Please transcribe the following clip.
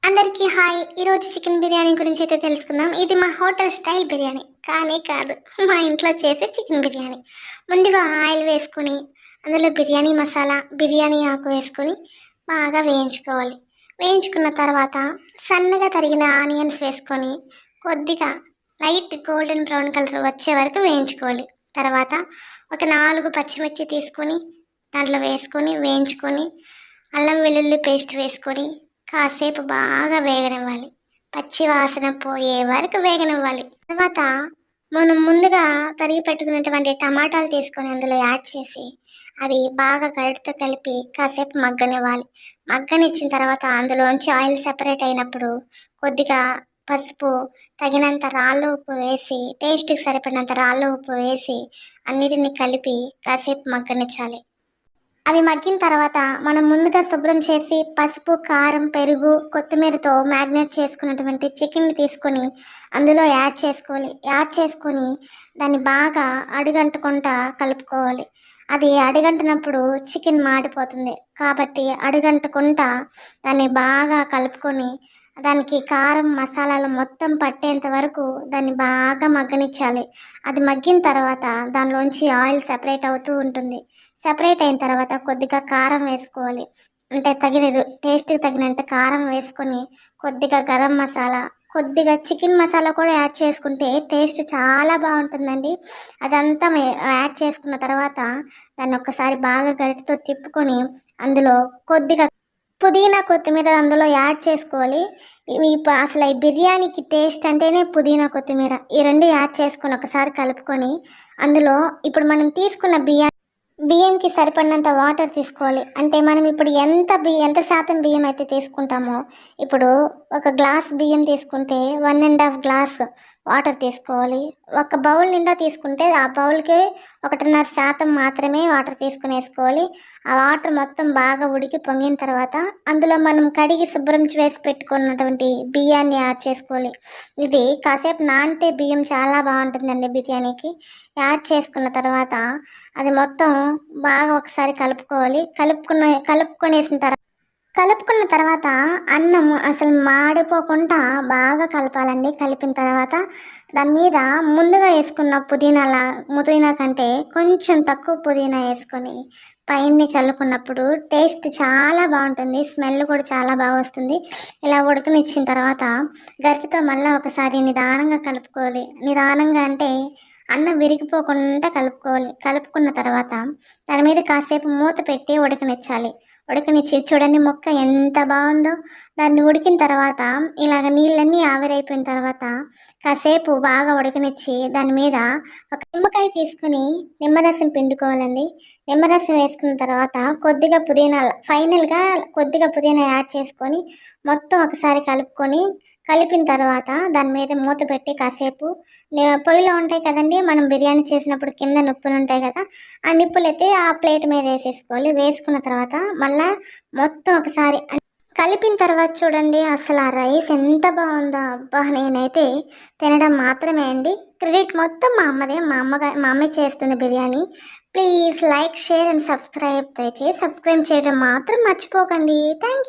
అందరికీ హాయ్. ఈరోజు చికెన్ బిర్యానీ గురించి అయితే తెలుసుకుందాం. ఇది మా హోటల్ స్టైల్ బిర్యానీ కానీ కాదు, మా ఇంట్లో చేసే చికెన్ బిర్యానీ. ముందుగా ఆయిల్ వేసుకొని అందులో బిర్యానీ మసాలా, బిర్యానీ ఆకు వేసుకొని బాగా వేయించుకోవాలి. వేయించుకున్న తర్వాత సన్నగా తరిగిన ఆనియన్స్ వేసుకొని కొద్దిగా లైట్ గోల్డెన్ బ్రౌన్ కలర్ వచ్చే వరకు వేయించుకోవాలి. తర్వాత ఒక 4 పచ్చిమిర్చి తీసుకొని దాంట్లో వేసుకొని వేయించుకొని అల్లం వెల్లుల్లి పేస్ట్ వేసుకొని కాసేపు బాగా వేగనివ్వాలి. పచ్చి వాసన పోయే వరకు వేగనివ్వాలి. తర్వాత మనం ముందుగా తరిగి పెట్టుకున్నటువంటి టమాటాలు తీసుకొని అందులో యాడ్ చేసి అవి బాగా గరిటతో కలిపి కాసేపు మగ్గనివ్వాలి. మగ్గనిచ్చిన తర్వాత అందులోంచి ఆయిల్ సెపరేట్ అయినప్పుడు కొద్దిగా పసుపు, తగినంత రాళ్ళ ఉప్పు వేసి, టేస్ట్కి సరిపడినంత రాళ్ళ ఉప్పు వేసి అన్నిటిని కలిపి కాసేపు మగ్గనిచ్చాలి. అవి మగ్గిన తర్వాత మనం ముందుగా శుభ్రం చేసి పసుపు, కారం, పెరుగు, కొత్తిమీరతో మ్యారినేట్ చేసుకున్నటువంటి చికెన్ని తీసుకొని అందులో యాడ్ చేసుకోవాలి. యాడ్ చేసుకొని దాన్ని బాగా అడుగంటుకుంటా కలుపుకోవాలి. అది అడుగంటినప్పుడు చికెన్ మాడిపోతుంది కాబట్టి అడుగంటుకుంటా దాన్ని బాగా కలుపుకొని దానికి కారం, మసాలాలు మొత్తం పట్టేంత వరకు దాన్ని బాగా మగ్గనిచ్చాలి. అది మగ్గిన తర్వాత దానిలోంచి ఆయిల్ సెపరేట్ అవుతూ ఉంటుంది. సెపరేట్ అయిన తర్వాత కొద్దిగా కారం వేసుకోవాలి. అంటే టేస్ట్కి తగినంత కారం వేసుకొని కొద్దిగా గరం మసాలా, కొద్దిగా చికెన్ మసాలా కూడా యాడ్ చేసుకుంటే టేస్ట్ చాలా బాగుంటుందండి. అదంతా యాడ్ చేసుకున్న తర్వాత దాన్ని ఒక్కసారి బాగా గరిటతో తిప్పుకొని అందులో కొద్దిగా పుదీనా, కొత్తిమీర అందులో యాడ్ చేసుకోవాలి. అసలు ఈ బిర్యానీకి టేస్ట్ అంటేనే పుదీనా, కొత్తిమీర. ఈ రెండు యాడ్ చేసుకొని ఒకసారి కలుపుకొని అందులో ఇప్పుడు మనం తీసుకున్న బియ్యంకి సరిపడినంత వాటర్ తీసుకోవాలి. అంటే మనం ఇప్పుడు ఎంత శాతం బియ్యం అయితే తీసుకుంటామో, ఇప్పుడు ఒక గ్లాస్ బియ్యం తీసుకుంటే 1.5 గ్లాస్ వాటర్ తీసుకోవాలి. ఒక బౌల్ నిండా తీసుకుంటే ఆ బౌల్కే 1.5% మాత్రమే వాటర్ తీసుకుని వేసుకోవాలి. ఆ వాటర్ మొత్తం బాగా ఉడికి పొంగిన తర్వాత అందులో మనం కడిగి శుభ్రం చేసి పెట్టుకున్నటువంటి బియ్యాన్ని యాడ్ చేసుకోవాలి. ఇది కాసేపు నానితే బియ్యం చాలా బాగుంటుందండి బిర్యానీకి. యాడ్ చేసుకున్న తర్వాత అది మొత్తం బాగా ఒకసారి కలుపుకోవాలి. కలుపుకున్న తర్వాత అన్నం అసలు మాడిపోకుండా బాగా కలపాలండి. కలిపిన తర్వాత దాని మీద ముందుగా వేసుకున్న పుదీనా కంటే కొంచెం తక్కువ పుదీనా వేసుకొని పైన చల్లుకున్నప్పుడు టేస్ట్ చాలా బాగుంటుంది. స్మెల్ కూడా చాలా బాగా వస్తుంది. ఇలా ఉడకనిచ్చిన తర్వాత గరిటెతో మళ్ళీ ఒకసారి నిదానంగా కలుపుకోవాలి. నిదానంగా అంటే అన్నం విరిగిపోకుండా కలుపుకోవాలి. కలుపుకున్న తర్వాత దాని మీద కాసేపు మూత పెట్టి ఉడకనిచ్చి చూడండి మొక్క ఎంత బాగుందో. దాన్ని ఉడికిన తర్వాత ఇలాగ నీళ్ళన్నీ ఆవిరైపోయిన తర్వాత కాసేపు బాగా ఉడకనిచ్చి దాని మీద ఒక నిమ్మకాయ తీసుకుని నిమ్మరసం పిండుకోవాలండి. నిమ్మరసం వేసుకున్న తర్వాత ఫైనల్గా కొద్దిగా పుదీనా యాడ్ చేసుకొని మొత్తం ఒకసారి కలిపిన తర్వాత దాని మీద మూత పెట్టి కాసేపు పొయ్యిలో ఉంటాయి కదండి, మనం బిర్యానీ చేసినప్పుడు కింద నిప్పులు ఉంటాయి కదా, ఆ నిప్పులు అయితే ఆ ప్లేట్ మీద వేసేసుకోవాలి. వేసుకున్న తర్వాత మళ్ళీ మొత్తం ఒకసారి కలిపిన తర్వాత చూడండి అసలు ఆ రైస్ ఎంత బాగుందో. అబ్బా, నేనైతే తినడం మాత్రమే అండి, క్రెడిట్ మొత్తం మా అమ్మదే. మా అమ్మ చేస్తుంది biryani. Please like, share and subscribe. దయచేసి సబ్స్క్రైబ్ చేయడం మాత్రం మర్చిపోకండి. Thank you.